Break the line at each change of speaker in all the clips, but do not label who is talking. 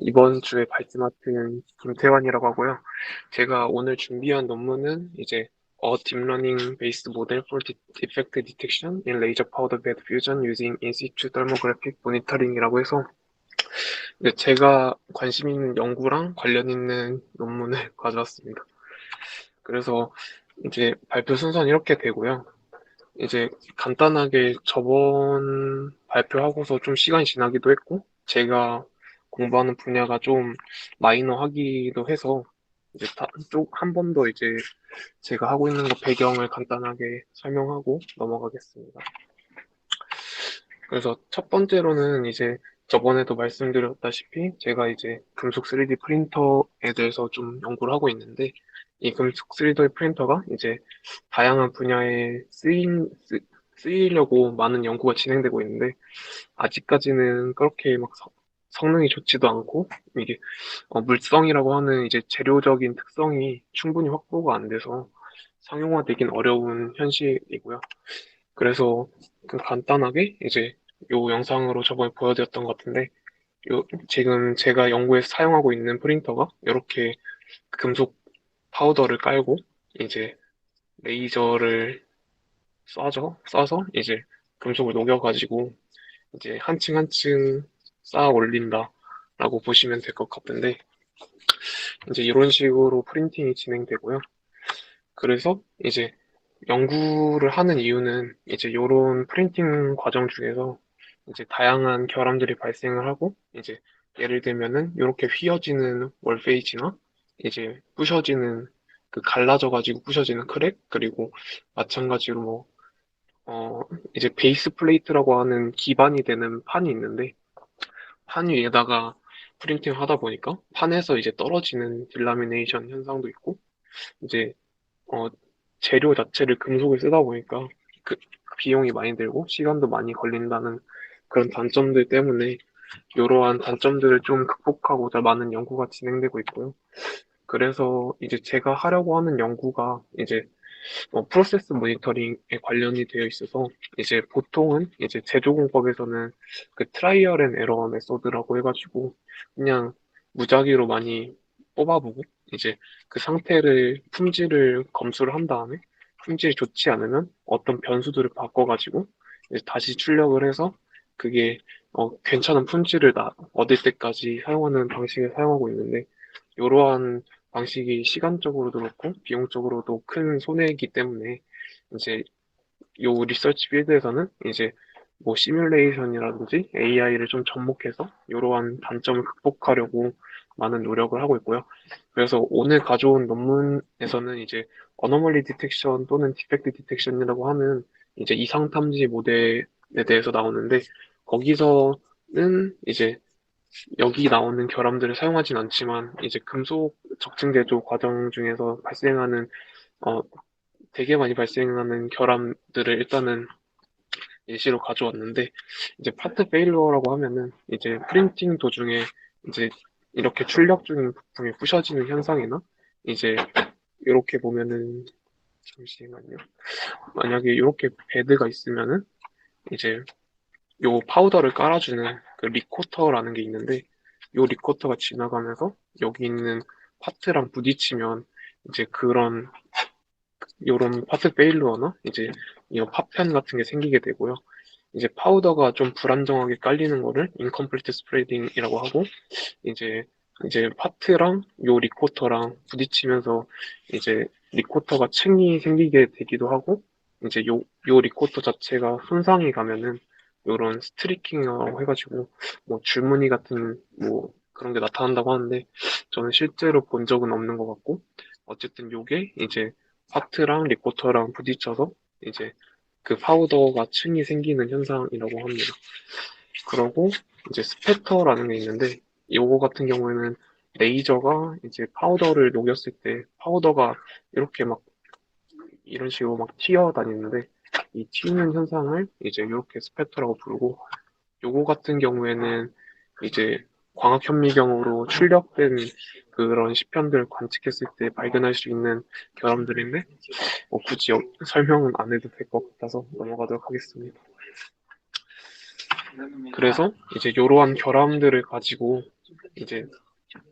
이번 주에 발제 맡은 김태환이라고 하고요. 제가 오늘 준비한 논문은 이제 Deep Learning Based Model for Defect Detection in Laser Powder Bed Fusion Using In Situ Thermographic Monitoring이라고 해서 이제 제가 관심 있는 연구랑 관련 있는 논문을 가져왔습니다. 그래서 이제 발표 순서는 이렇게 되고요. 이제 간단하게 저번 발표하고서 좀 시간이 지나기도 했고, 제가 공부하는 분야가 좀 마이너하기도 해서, 이제 한 번 더 이제 제가 하고 있는 거 배경을 간단하게 설명하고 넘어가겠습니다. 그래서 첫 번째로는 이제 저번에도 말씀드렸다시피 제가 이제 금속 3D 프린터에 대해서 좀 연구를 하고 있는데, 이 금속 3D 프린터가 이제 다양한 분야에 쓰이려고 많은 연구가 진행되고 있는데, 아직까지는 그렇게 막 성능이 좋지도 않고, 이게 물성이라고 하는 이제 재료적인 특성이 충분히 확보가 안 돼서 상용화되긴 어려운 현실이고요. 그래서 그 간단하게 이제 요 영상으로 저번에 보여드렸던 것 같은데, 지금 제가 연구에서 사용하고 있는 프린터가 이렇게 금속 파우더를 깔고 이제 레이저를 쏴서 이제 금속을 녹여가지고 이제 한 층 한 층 쌓아 올린다라고 보시면 될 것 같은데, 이제 이런 식으로 프린팅이 진행되고요. 그래서 이제 연구를 하는 이유는 이제 이런 프린팅 과정 중에서 이제 다양한 결함들이 발생을 하고, 이제 예를 들면은 이렇게 휘어지는 월페이지나 이제 부셔지는 그 갈라져 가지고 부셔지는 크랙, 그리고 마찬가지로 이제 베이스 플레이트라고 하는 기반이 되는 판이 있는데, 판 위에다가 프린팅 하다 보니까 판에서 이제 떨어지는 딜라미네이션 현상도 있고, 이제 어, 재료 자체를 금속을 쓰다 보니까 그 비용이 많이 들고 시간도 많이 걸린다는 그런 단점들 때문에 이러한 단점들을 좀 극복하고자 많은 연구가 진행되고 있고요. 그래서 이제 제가 하려고 하는 연구가 이제 프로세스 모니터링에 관련이 되어 있어서, 이제 보통은 이제 제조공법에서는 그 트라이얼 앤 에러 메소드라고 해가지고 그냥 무작위로 많이 뽑아보고 이제 그 상태를 품질을 검수를 한 다음에 품질이 좋지 않으면 어떤 변수들을 바꿔가지고 이제 다시 출력을 해서 그게 괜찮은 품질을 얻을 때까지 사용하는 방식을 사용하고 있는데, 이러한 방식이 시간적으로도 그렇고 비용적으로도 큰 손해이기 때문에 이제 요 리서치 필드에서는 이제 뭐 시뮬레이션이라든지 AI를 좀 접목해서 이러한 단점을 극복하려고 많은 노력을 하고 있고요. 그래서 오늘 가져온 논문에서는 이제 어노멀리 디텍션 또는 디펙트 디텍션이라고 하는 이제 이상 탐지 모델에 대해서 나오는데, 거기서는 이제 여기 나오는 결함들을 사용하진 않지만 이제 금속 적층 제조 과정 중에서 발생하는 어, 되게 많이 발생하는 결함들을 일단은 예시로 가져왔는데, 이제 파트 페일러라고 하면은 이제 프린팅 도중에 이제 이렇게 출력 중인 부품이 부셔지는 현상이나, 이제 이렇게 보면은 잠시만요. 만약에 이렇게 베드가 있으면은 이제 요 파우더를 깔아주는 그 리코터라는 게 있는데, 요 리코터가 지나가면서 여기 있는 파트랑 부딪히면 이제 그런 요런 파트 페일러나 이제 이런 파편 같은 게 생기게 되고요. 이제 파우더가 좀 불안정하게 깔리는 거를 인컴플리트 스프레딩이라고 하고, 이제 파트랑 요 리코터랑 부딪히면서 이제 리코터가 층이 생기게 되기도 하고, 이제 요 리코터 자체가 손상이 가면은 요런 스트리킹이라고 해가지고 뭐 줄무늬 같은 뭐 그런 게 나타난다고 하는데, 저는 실제로 본 적은 없는 것 같고, 어쨌든 요게 이제 파트랑 리코터랑 부딪혀서 이제 그 파우더가 층이 생기는 현상이라고 합니다. 그러고 이제 스패터라는 게 있는데, 요거 같은 경우에는 레이저가 이제 파우더를 녹였을 때 파우더가 이렇게 막 이런 식으로 막 튀어 다니는데, 이 튀는 현상을 이제 이렇게 스패터라고 부르고, 요거 같은 경우에는 이제 광학 현미경으로 출력된 그런 시편들을 관측했을 때 발견할 수 있는 결함들인데, 굳이 설명은 안 해도 될 것 같아서 넘어가도록 하겠습니다. 그래서 이제 이러한 결함들을 가지고 이제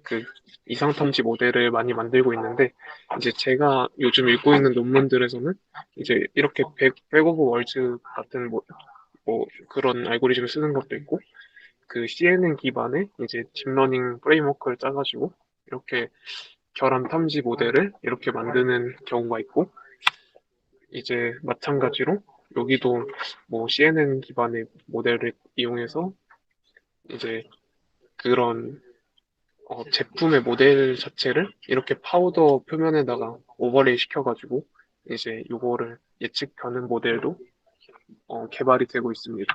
그 이상 탐지 모델을 많이 만들고 있는데, 이제 제가 요즘 읽고 있는 논문들에서는 이제 이렇게 백오브 월즈 같은 뭐 그런 알고리즘을 쓰는 것도 있고, 그 CNN 기반의 이제 딥러닝 프레임워크를 짜가지고 이렇게 결함 탐지 모델을 이렇게 만드는 경우가 있고, 이제 마찬가지로 여기도 뭐 CNN 기반의 모델을 이용해서 이제 그런 제품의 모델 자체를 이렇게 파우더 표면에다가 오버레이 시켜가지고 이제 요거를 예측하는 모델도 개발이 되고 있습니다.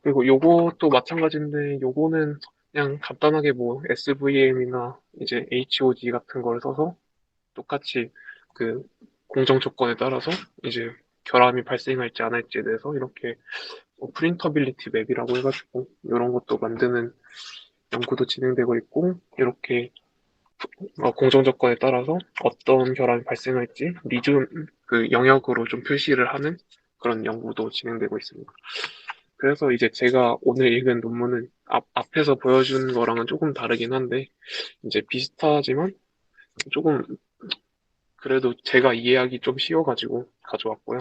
그리고 요것도 마찬가지인데, 요거는 그냥 간단하게 뭐 SVM이나 이제 HOD 같은 걸 써서 똑같이 그 공정 조건에 따라서 이제 결함이 발생할지 안 할지에 대해서 이렇게 프린터빌리티 맵이라고 해가지고 이런 것도 만드는 연구도 진행되고 있고, 이렇게 공정 조건에 따라서 어떤 결함이 발생할지 리준 그 영역으로 좀 표시를 하는 그런 연구도 진행되고 있습니다. 그래서 이제 제가 오늘 읽은 논문은 앞에서 보여준 거랑은 조금 다르긴 한데, 이제 비슷하지만 조금 그래도 제가 이해하기 좀 쉬워가지고 가져왔고요.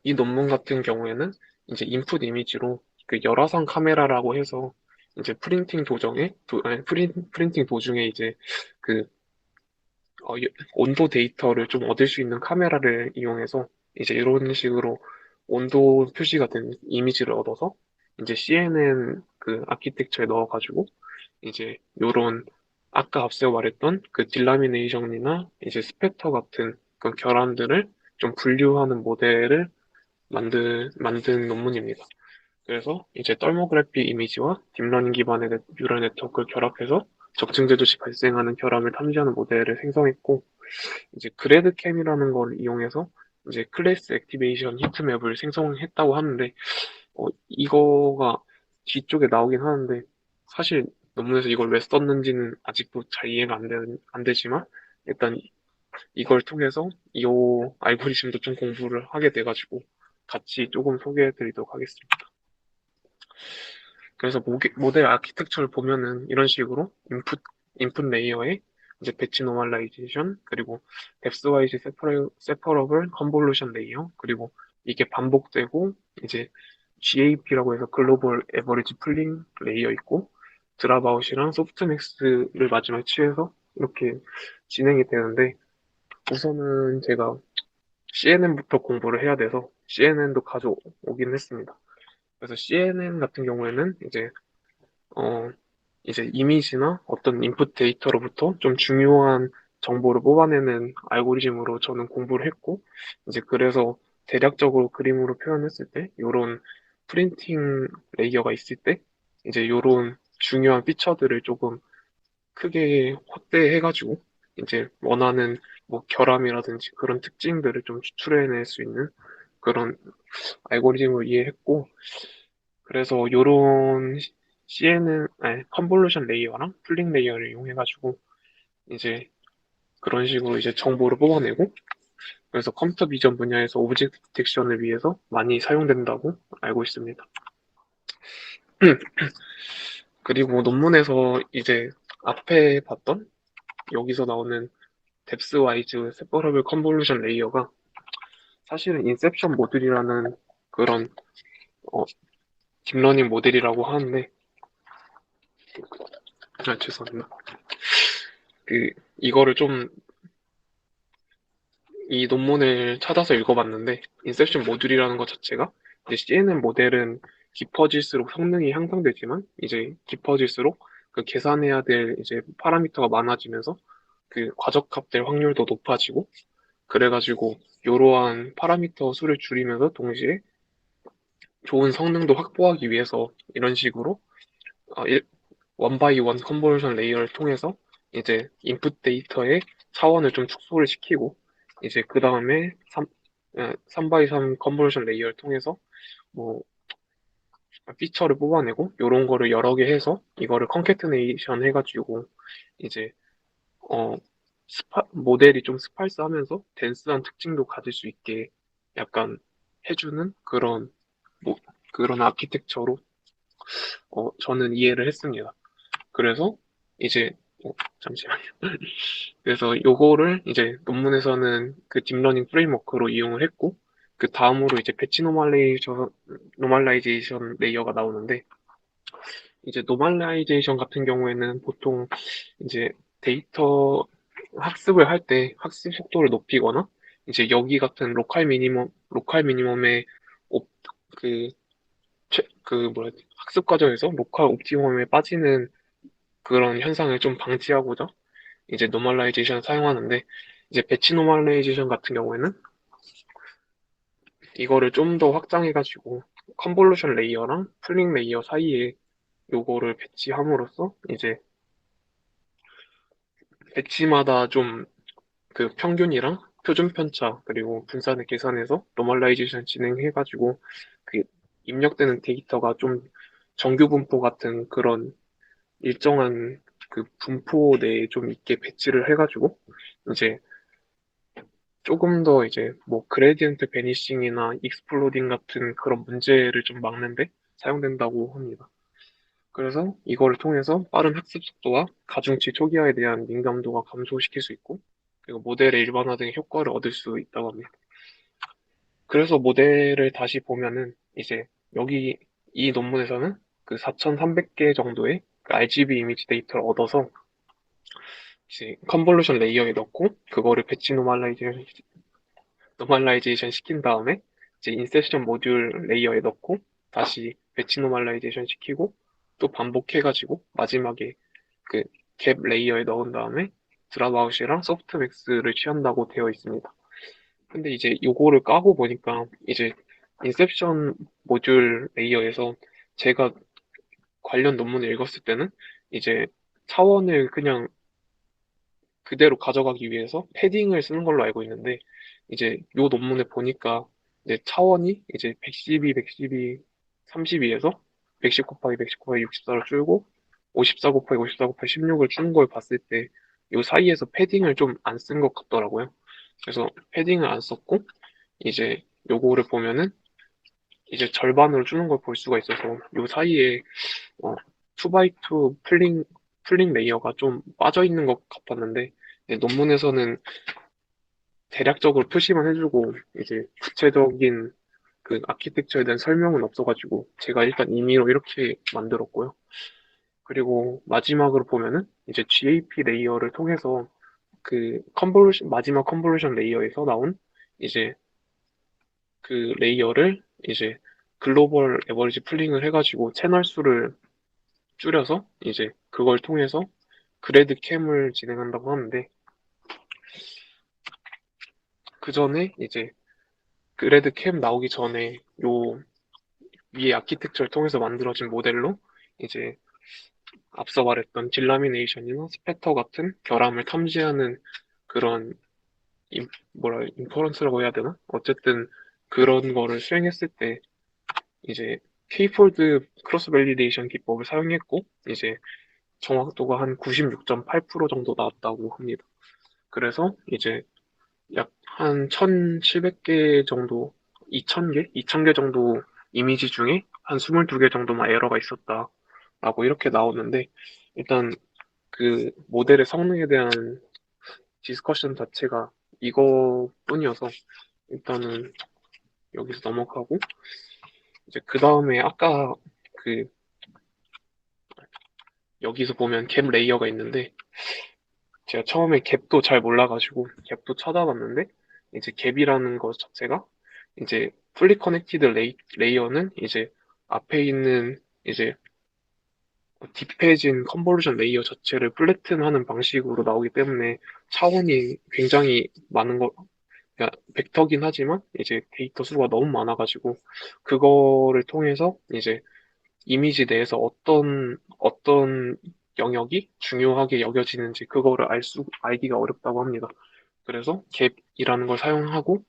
이 논문 같은 경우에는 이제 인풋 이미지로 그 열화상 카메라라고 해서 이제 프린팅 도중에 이제 그 온도 데이터를 좀 얻을 수 있는 카메라를 이용해서 이제 이런 식으로 온도 표시가 된 이미지를 얻어서 이제 CNN 그 아키텍처에 넣어가지고 이제 요런 아까 앞서 말했던 그 딜라미네이션이나 이제 스펙터 같은 그 결함들을 좀 분류하는 모델을 만든 논문입니다. 그래서 이제 떨모그래피 이미지와 딥러닝 기반의 뉴럴 네트워크를 결합해서 적층제조시 발생하는 결함을 탐지하는 모델을 생성했고, 이제 그래드캠이라는 걸 이용해서 이제 클래스 액티베이션 히트맵을 생성했다고 하는데, 이거가 뒤쪽에 나오긴 하는데, 사실 논문에서 이걸 왜 썼는지는 아직도 잘 이해가 안 되지만, 일단 이걸 통해서 이 알고리즘도 좀 공부를 하게 돼가지고 같이 조금 소개해 드리도록 하겠습니다. 그래서 모델 아키텍처를 보면은 이런 식으로 인풋 레이어에 이제 배치 노멀라이제이션, 그리고 뎁스와이즈 세퍼러블 컨볼루션 레이어, 그리고 이게 반복되고 이제 GAP라고 해서 글로벌 에버리지 풀링 레이어 있고, 드랍아웃이랑 소프트맥스를 마지막에 취해서 이렇게 진행이 되는데, 우선은 제가 CNN부터 공부를 해야 돼서 CNN도 가져오긴 했습니다. 그래서 CNN 같은 경우에는 어, 이제 이미지나 어떤 인풋 데이터로부터 좀 중요한 정보를 뽑아내는 알고리즘으로 저는 공부를 했고, 이제 그래서 대략적으로 그림으로 표현했을 때, 요런 프린팅 레이어가 있을 때, 이제 요런 중요한 피처들을 조금 크게 확대해가지고, 이제 원하는 뭐 결함이라든지 그런 특징들을 좀 추출해낼 수 있는 그런 알고리즘을 이해했고, 그래서 요런 컨볼루션 레이어랑 풀링 레이어를 이용해가지고 이제 그런 식으로 이제 정보를 뽑아내고, 그래서 컴퓨터 비전 분야에서 오브젝트 디텍션을 위해서 많이 사용된다고 알고 있습니다. 그리고 논문에서 이제 앞에 봤던 여기서 나오는 뎁스와이즈 세퍼러블 컨볼루션 레이어가 사실은 인셉션 모듈이라는 그런 어, 딥러닝 모델이라고 하는데, 죄송합니다. 이거를 좀 이 논문을 찾아서 읽어봤는데, 인셉션 모듈이라는 것 자체가 이제 CNN 모델은 깊어질수록 성능이 향상되지만 이제 깊어질수록 그 계산해야 될 이제 파라미터가 많아지면서 그 과적합될 확률도 높아지고, 그래가지고 이러한 파라미터 수를 줄이면서 동시에 좋은 성능도 확보하기 위해서 이런 식으로 원 바이 원 컨버전 레이어를 통해서 이제 인풋 데이터의 차원을 좀 축소를 시키고, 이제 그 다음에 3 바이 3 컨버전 레이어를 통해서 뭐 피처를 뽑아내고 요런 거를 여러 개 해서 이거를 컨캐트네이션 해가지고 이제 어 모델이 좀 스팔스하면서 덴스한 특징도 가질 수 있게 약간 해주는 그런 뭐 그런 아키텍처로 저는 이해를 했습니다. 그래서 이제 잠시만요. 그래서 요거를 이제 논문에서는 그 딥러닝 프레임워크로 이용을 했고, 그 다음으로 이제 배치 노멀라이제이션 레이어가 나오는데, 이제 노멀라이제이션 같은 경우에는 보통 이제 데이터 학습을 할 때 학습 속도를 높이거나, 이제 여기 같은 로컬 미니멈의 옵, 그, 뭐라 해야 지 학습 과정에서 로컬 옵티멈에 빠지는 그런 현상을 좀 방지하고자 이제 노멀라이제이션을 사용하는데, 이제 배치 노멀라이제이션 같은 경우에는 이거를 좀 더 확장해가지고 컨볼루션 레이어랑 풀링 레이어 사이에 요거를 배치함으로써 이제 배치마다 좀 그 평균이랑 표준 편차 그리고 분산을 계산해서 노멀라이제이션 진행해가지고 그 입력되는 데이터가 좀 정규 분포 같은 그런 일정한 그 분포 내에 좀 있게 배치를 해가지고 이제 조금 더 이제 뭐 그레디언트 베니싱이나 익스플로딩 같은 그런 문제를 좀 막는데 사용된다고 합니다. 그래서 이거를 통해서 빠른 학습 속도와 가중치 초기화에 대한 민감도가 감소시킬 수 있고, 그리고 모델의 일반화 등의 효과를 얻을 수 있다고 합니다. 그래서 모델을 다시 보면은 이제 여기 이 논문에서는 그 4,300개 정도의 그 RGB 이미지 데이터를 얻어서 이제 컨볼루션 레이어에 넣고 그거를 배치 노멀라이제이션 시킨 다음에 이제 인셉션 모듈 레이어에 넣고 다시 배치 노멀라이제이션 시키고 또 반복해가지고 마지막에 그 갭 레이어에 넣은 다음에 드랍아웃이랑 소프트맥스를 취한다고 되어 있습니다. 근데 이제 요거를 까고 보니까 이제 인셉션 모듈 레이어에서 제가 관련 논문을 읽었을 때는 이제 차원을 그냥 그대로 가져가기 위해서 패딩을 쓰는 걸로 알고 있는데 이제 요 논문에 보니까 이제 차원이 이제 112, 112, 32에서 110 곱하기 110 곱하기 64로 줄고 54 곱하기 54 곱하기 16을 주는 걸 봤을 때 요 사이에서 패딩을 좀 안 쓴 것 같더라고요. 그래서 패딩을 안 썼고 이제 요거를 보면은 이제 절반으로 주는 걸 볼 수가 있어서 요 사이에 2x2 풀링 레이어가 좀 빠져 있는 것 같았는데 논문에서는 대략적으로 표시만 해주고 이제 구체적인 그 아키텍처에 대한 설명은 없어가지고 제가 일단 임의로 이렇게 만들었고요. 그리고 마지막으로 보면은 이제 GAP 레이어를 통해서 그 마지막 컨볼루션 레이어에서 나온 이제 그 레이어를 이제 글로벌 에버리지 풀링을 해가지고 채널 수를 줄여서 이제 그걸 통해서 그래드 캠을 진행한다고 하는데, 그 전에 이제 그래드 캠 나오기 전에 요 위에 아키텍처를 통해서 만들어진 모델로 이제 앞서 말했던 딜라미네이션이나 스패터 같은 결함을 탐지하는 그런 인퍼런스라고 해야 되나? 어쨌든 그런 거를 수행했을 때 이제 K폴드 크로스 밸리데이션 기법을 사용했고 이제 정확도가 한 96.8% 정도 나왔다고 합니다. 그래서 이제 약 한 1,700개 정도, 2,000개? 2,000개 정도 이미지 중에 한 22개 정도만 에러가 있었다라고 이렇게 나오는데, 일단 그 모델의 성능에 대한 디스커션 자체가 이거뿐이어서 일단은 여기서 넘어가고, 이제 그 다음에 아까 그 여기서 보면 갭 레이어가 있는데, 제가 처음에 갭도 잘 몰라가지고 갭도 찾아봤는데 이제 갭이라는 것 자체가 이제 풀리 커넥티드 레이어는 이제 앞에 있는 이제 딥해진 컨볼루션 레이어 자체를 플래튼하는 방식으로 나오기 때문에 차원이 굉장히 많은 거, 그러니까 벡터긴 하지만 이제 데이터 수가 너무 많아가지고 그거를 통해서 이제 이미지 내에서 어떤 영역이 중요하게 여겨지는지 그거를 알기가 어렵다고 합니다. 그래서 갭이라는 걸 사용하고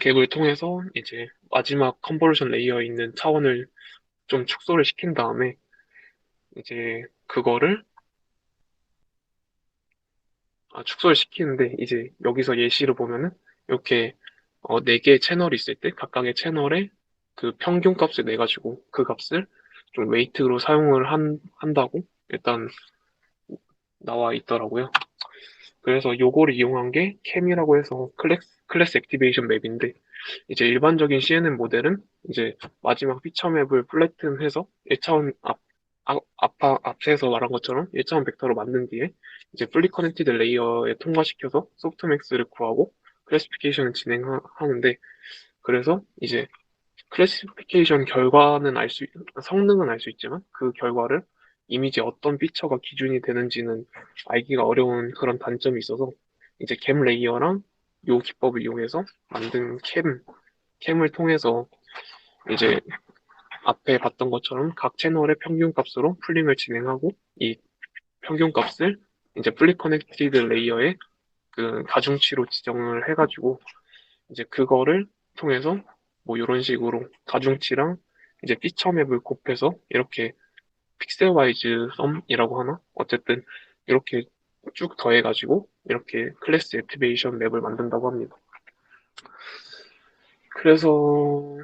갭을 통해서 이제 마지막 컨버전 레이어에 있는 차원을 좀 축소를 시킨 다음에 이제 그거를 축소를 시키는데 이제 여기서 예시를 보면은 이렇게 4개의 채널이 있을 때 각각의 채널에 그 평균 값을 내가지고 그 값을 좀 웨이트로 사용을 한다고 일단 나와 있더라고요. 그래서 요거를 이용한 게 캠이라고 해서 클래스 액티베이션 맵인데, 이제 일반적인 CNN 모델은 이제 마지막 피처 맵을 플래튼해서 1차원 앞에서 말한 것처럼 1차원 벡터로 만든 뒤에 이제 풀리 커넥티드 레이어에 통과시켜서 소프트맥스를 구하고 클래시피케이션을 진행하는데, 그래서 이제 클래시피케이션 결과는 성능은 알 수 있지만 그 결과를 이미지에 어떤 피처가 기준이 되는지는 알기가 어려운 그런 단점이 있어서 이제 캠 레이어랑 요 기법을 이용해서 만든 캠을 통해서 이제 앞에 봤던 것처럼 각 채널의 평균 값으로 풀링을 진행하고 이 평균 값을 이제 풀리 커넥티드 레이어의 그 가중치로 지정을 해가지고 이제 그거를 통해서 뭐 이런 식으로 가중치랑 이제 피처 맵을 곱해서 이렇게 픽셀 와이즈 썸이라고 하나? 어쨌든 이렇게 쭉 더해가지고 이렇게 클래스 액티베이션 맵을 만든다고 합니다. 그래서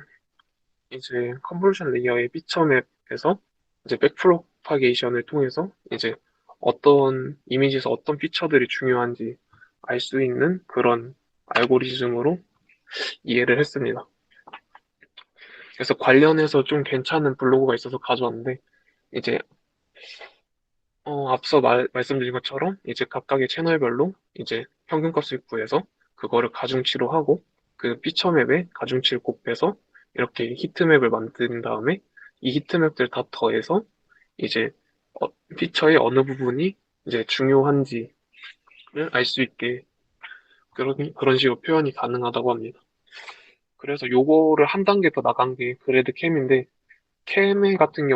이제 컨볼루션 레이어의 피처 맵에서 이제 백프로파게이션을 통해서 이제 어떤 이미지에서 어떤 피처들이 중요한지 알 수 있는 그런 알고리즘으로 이해를 했습니다. 그래서 관련해서 좀 괜찮은 블로그가 있어서 가져왔는데, 이제 앞서 말씀드린 것처럼 이제 각각의 채널별로 이제 평균값을 구해서 그거를 가중치로 하고 그 피처맵에 가중치를 곱해서 이렇게 히트맵을 만든 다음에 이 히트맵들 다 더해서 이제 어, 피처의 어느 부분이 이제 중요한지를 알 수 있게 그런 식으로 표현이 가능하다고 합니다. 그래서 요거를 한 단계 더 나간 게 그래드 캠인데, 캠 같은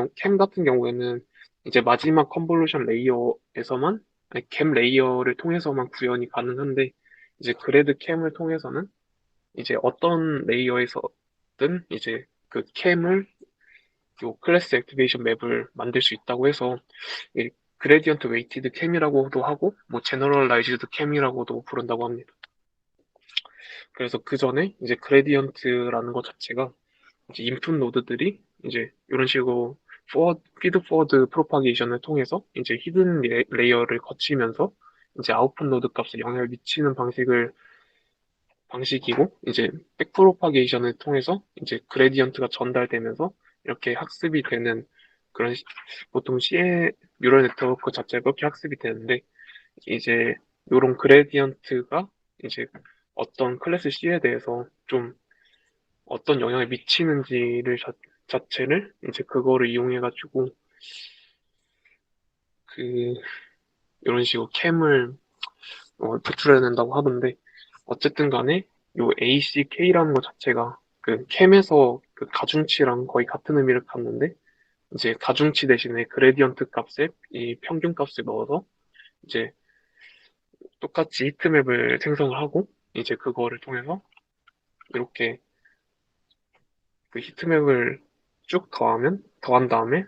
경우에는 이제 마지막 컨볼루션 레이어에서만, 아니, 캠 레이어를 통해서만 구현이 가능한데, 이제 그래드 캠을 통해서는 이제 어떤 레이어에서든 이제 그 캠을, 요 클래스 액티베이션 맵을 만들 수 있다고 해서, 이 그레디언트 웨이티드 캠이라고도 하고, 뭐 제너럴라이즈드 캠이라고도 부른다고 합니다. 그래서 그 전에 이제 그레디언트라는 것 자체가 이제 인풋 노드들이 이제 이런 식으로 피드 포워드 프로파게이션을 통해서 이제 히든 레이어를 거치면서 이제 아웃풋 노드 값에 영향을 미치는 방식이고, 이제 백 프로파게이션을 통해서 이제 그레디언트가 전달되면서 이렇게 학습이 되는 그런 보통 C의 뉴럴 네트워크 자체가 그렇게 학습이 되는데, 이제 이런 그레디언트가 이제 어떤 클래스 C에 대해서 좀 어떤 영향을 미치는지를 자체를 이제 그거를 이용해가지고 그 이런 식으로 캠을 도출해낸다고 하던데, 어쨌든 간에 요 ACK라는 것 자체가 그 캠에서 그 가중치랑 거의 같은 의미를 갖는데, 이제 가중치 대신에 그레디언트 값에 이 평균 값을 넣어서 이제 똑같이 히트맵을 생성을 하고 이제 그거를 통해서 이렇게 그 히트맵을 쭉 더한 다음에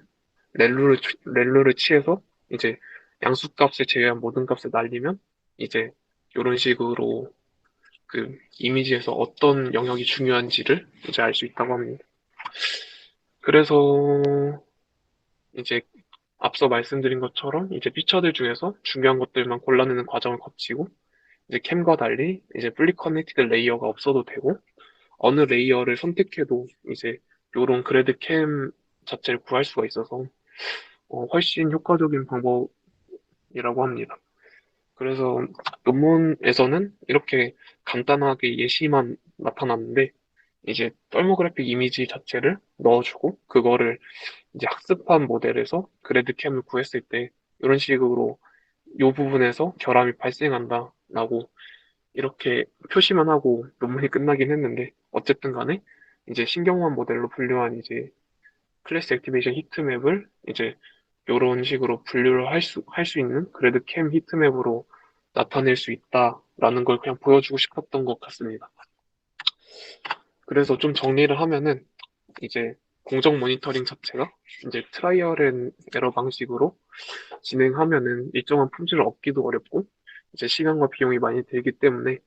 렐루를 취해서 이제 양수값을 제외한 모든 값을 날리면 이제 이런 식으로 그 이미지에서 어떤 영역이 중요한지를 이제 알 수 있다고 합니다. 그래서 이제 앞서 말씀드린 것처럼 이제 피처들 중에서 중요한 것들만 골라내는 과정을 거치고 이제 캠과 달리 이제 풀리 커넥티드 레이어가 없어도 되고 어느 레이어를 선택해도 이제 요런 그래드 캠 자체를 구할 수가 있어서 훨씬 효과적인 방법이라고 합니다. 그래서 논문에서는 이렇게 간단하게 예시만 나타났는데, 이제 떨모그래픽 이미지 자체를 넣어주고 그거를 이제 학습한 모델에서 그래드 캠을 구했을 때 이런 식으로 이 부분에서 결함이 발생한다라고 이렇게 표시만 하고 논문이 끝나긴 했는데, 어쨌든 간에 이제 신경환 모델로 분류한 이제 클래스 액티베이션 히트맵을 이제 이런 식으로 분류를 할 수 있는 그래드 캠 히트맵으로 나타낼 수 있다라는 걸 그냥 보여주고 싶었던 것 같습니다. 그래서 좀 정리를 하면은 이제 공정 모니터링 자체가 이제 트라이얼 앤 에러 방식으로 진행하면은 일정한 품질을 얻기도 어렵고 이제 시간과 비용이 많이 들기 때문에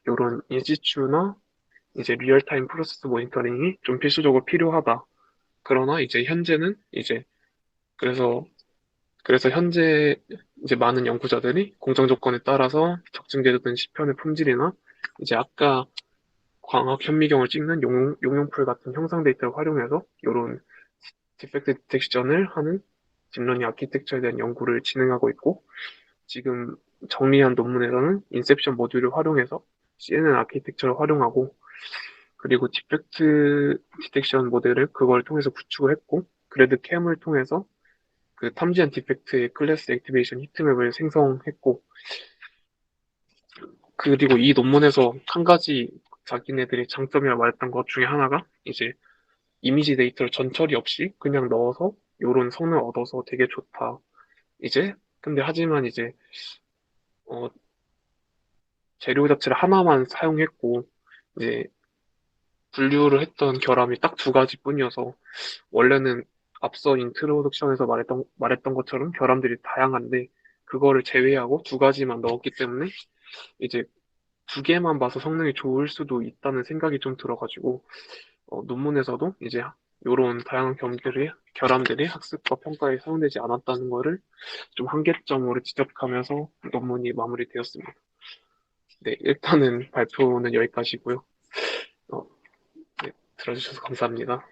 이런 인시추나 이제 리얼타임 프로세스 모니터링이 좀 필수적으로 필요하다. 그러나 이제 현재는 이제 그래서 그래서 현재 이제 많은 연구자들이 공정 조건에 따라서 적증되던 시편의 품질이나 이제 아까 광학 현미경을 찍는 용용풀 같은 형상 데이터를 활용해서 이런 디펙트 디텍션을 하는 딥러닝 아키텍처에 대한 연구를 진행하고 있고, 지금 정리한 논문에서는 인셉션 모듈을 활용해서 CNN 아키텍처를 활용하고, 그리고 디펙트 디텍션 모델을 그걸 통해서 구축을 했고, 그래드 캠을 통해서 그 탐지한 디펙트의 클래스 액티베이션 히트맵을 생성했고, 그리고 이 논문에서 한 가지 자기네들이 장점이라 말했던 것 중에 하나가 이제 이미지 데이터를 전처리 없이 그냥 넣어서 요런 성능을 얻어서 되게 좋다. 이제 근데 하지만 이제 어, 재료 자체를 하나만 사용했고 이제 분류를 했던 결함이 딱 두 가지뿐이어서, 원래는 앞서 인트로덕션에서 말했던 것처럼 결함들이 다양한데 그거를 제외하고 두 가지만 넣었기 때문에 이제 두 개만 봐서 성능이 좋을 수도 있다는 생각이 좀 들어가지고, 논문에서도 이제 요런 다양한 결함들이 학습과 평가에 사용되지 않았다는 거를 좀 한계점으로 지적하면서 논문이 마무리되었습니다. 네, 일단은 발표는 여기까지고요. 어, 네, 들어주셔서 감사합니다.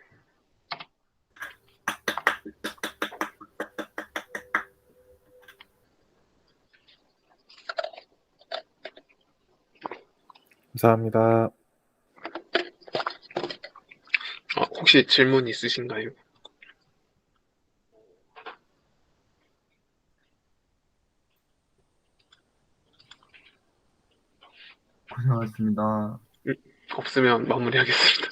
감사합니다.
혹시 질문 있으신가요?
고생하셨습니다.
없으면 마무리하겠습니다.